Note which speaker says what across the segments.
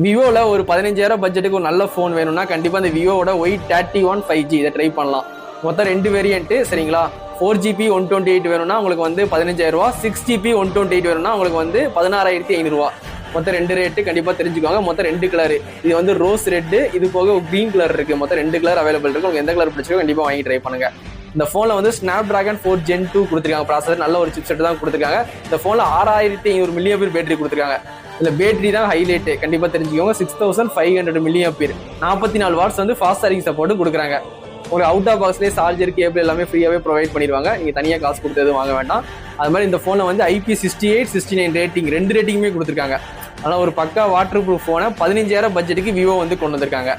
Speaker 1: விவோவில் ஒரு 15,000 பட்ஜெட்டுக்கு ஒரு நல்ல ஃபோன் வேணும்னா கண்டிப்பாக அந்த விவோட Y31 5G இதை ட்ரை பண்ணலாம். மொத்தம் 2 வேரியன்ட்டு சரிங்களா. 4GB 128 வேணும்னா உங்களுக்கு வந்து 15,000 ரூபா, 6GB 128 வேணும்னா உங்களுக்கு வந்து 16,500 ரூபா. மொத்தம் 2 ரேட்டு கண்டிப்பாக தெரிஞ்சுக்கோங்க. மொத்தம் 2 கலர், இது வந்து ரோஸ் ரெட்டு, இது போக கிரீன் கலர் இருக்கு. மொத்தம் 2 கலர் அவைலபிள் இருக்கு. உங்களுக்கு எந்த கலர் பிடிச்சிருக்கோ கண்டிப்பாக வாங்கி ட்ரை பண்ணுங்க. இந்த ஃபோனில் வந்து Snapdragon 4 Gen 2 கொடுத்துருக்காங்க ப்ராசஸர், நல்ல ஒரு சிப்செட் தான் கொடுத்துருக்காங்க. இந்த ஃபோனில் 6,500 mAh பேட்டரி கொடுத்துருக்காங்க. இந்த பேட்டரி தான் ஹைலைட்டு, கண்டிப்பாக தெரிஞ்சுக்கோங்க. 6500 mAh, 44 வாட்ஸ் வந்து ஃபாஸ்ட் சார்ஜிங் சப்போர்ட்டும் கொடுக்குறாங்க. ஒரு அவுட் ஆஃப் பாக்ஸ்லேயே சார்ஜர் கேபிள் எல்லாமே ஃப்ரீயாகவே ப்ரொவைட் பண்ணிடுவாங்க. நீங்கள் தனியாக காசு கொடுத்து எதுவும் வாங்க வேண்டாம். அது மாதிரி இந்த ஃபோனில் வந்து IP68, 69 ரேட்டிங், 2 ரேட்டிங்குமே கொடுத்துருக்காங்க. அதனால் ஒரு பக்கா வாட்டர் ப்ரூஃப் ஃபோனை 15,000 பட்ஜெட்டுக்கு விவோ வந்து கொண்டு வந்திருக்காங்க.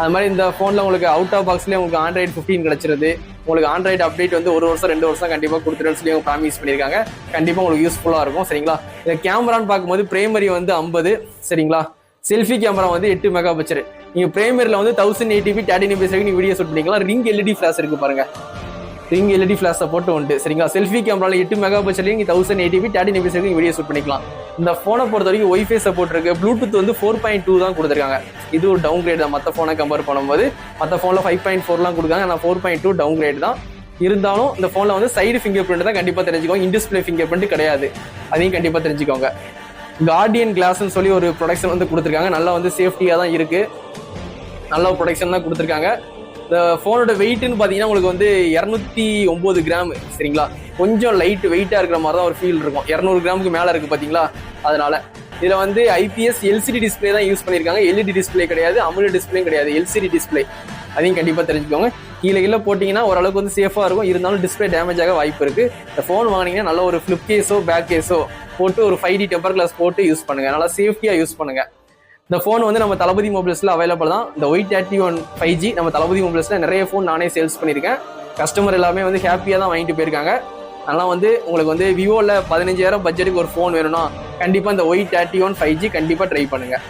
Speaker 1: அது மாதிரி இந்த ஃபோனில் உங்களுக்கு அவுட் ஆஃப் பாக்ஸ்லேயே உங்களுக்கு Android 15 கிடச்சிருது. உங்களுக்கு Android அப்டேட் வந்து 1 வருஷம் 2 வருஷம் கண்டிப்பாக கொடுத்துருன்னு சொல்லி அவங்க ப்ராமிஸ் பண்ணியிருக்காங்க. கண்டிப்பாக உங்களுக்கு யூஸ்ஃபுல்லாக இருக்கும் சரிங்களா. இந்த கேமரான்னு பார்க்கும்போது பிரைமரி வந்து 50 சரிங்களா. செல்ஃபி கேமரா வந்து 8 மெகா பிக்சல். நீங்கள் பிரைமரியில் வந்து 1080p 30 fps நீங்கள் வீடியோ ஷூட் பண்ணிக்கலாம். ரிங் LED ஃபிளாஷ் இருக்குது பாருங்க, ரிங் LED ஃபிளாஷ் சப்போர்ட் உண்டு சரிங்களா. செல்ஃபி கேமராவில் 8 மெகா பிக்சல் நீங்கள் 1080p 30 fps நீங்கள் வீடியோ ஷூட் பண்ணிக்கலாம். இந்த ஃபோனை பொறுத்த வரைக்கும் ஒய்ஃபை சப்போர்ட் இருக்கு. ப்ளூடூத் வந்து 4.2 தான் கொடுத்துருக்காங்க. இது ஒரு டவுன் கிரேட் தான் மற்ற ஃபோனை கம்பேர் பண்ணும்போது. மற்ற ஃபோனில் 5.4 கொடுக்காங்க, ஆனால் 4.2 டவுன் கிரேட் தான். இருந்தாலும் இந்த ஃபோனில் வந்து சைடு ஃபிங்கர் பிரிண்ட் தான் கண்டிப்பாக தெரிஞ்சுக்கோங்க. இன்டிஸ்பிளே ஃபிங்கர் பிரிண்ட் கிடையாது, அதையும் கண்டிப்பாக தெரிஞ்சுக்கோங்க. கார்டியன் கிளாஸ்ன்னு சொல்லி ஒரு ப்ரொடக்ஷன் வந்து கொடுத்துருக்காங்க. நல்லா வந்து சேஃப்டியாக தான் இருக்கு, நல்ல ப்ரொடக்ஷன் தான் கொடுத்துருக்காங்க. இந்த ஃபோனோட வெயிட்னு பார்த்தீங்கன்னா உங்களுக்கு வந்து 209 கிராம் சரிங்களா. கொஞ்சம் லைட் வெயிட்டாக இருக்கிற மாதிரி தான் ஒரு ஃபீல் இருக்கும். 200 கிராமுக்கு மேலே இருக்குது பார்த்தீங்களா. அதனால இதில் வந்து IPS LCD டிஸ்பிளே தான் யூஸ் பண்ணியிருக்காங்க. LED டிஸ்பிளே கிடையாது, AMOLED டிஸ்பிளே கிடையாது, LCD டிஸ்பிளே. அதையும் கண்டிப்பாக தெரிஞ்சுக்கோங்க. கீழே போட்டிங்கன்னா ஓரளவுக்கு வந்து சேஃபாக இருக்கும். இருந்தாலும் டிஸ்பிளே டேமேஜ் ஆக வாய்ப்பு இருக்குது. இந்த ஃபோன் வாங்கினீங்கன்னா நல்ல ஒரு ஃப்ளிப் கேஸோ பேக் கேஸோ போட்டு ஒரு 5D டெம்பர் கிளாஸ் போட்டு யூஸ் பண்ணுங்கள். நல்லா சேஃப்டியாக யூஸ் பண்ணுங்கள். இந்த ஃபோன் வந்து நம்ம தளபதி மொபைல்ஸில் அவைலபிள் தான். இந்த Y31 5G நம்ம தளபதி மொபைல்ஸில் நிறைய ஃபோன் நானே சேல்ஸ் பண்ணியிருக்கேன். கஸ்டமர் எல்லாமே வந்து ஹாப்பியாக தான் வாங்கிட்டு போயிருக்காங்க. அதனால் வந்து உங்களுக்கு வந்து விவோவில் 15,000 பட்ஜெட்டுக்கு ஒரு ஃபோன் வேணும்னா கண்டிப்பாக இந்த Y31 5G கண்டிப்பாக ட்ரை பண்ணுங்கள்.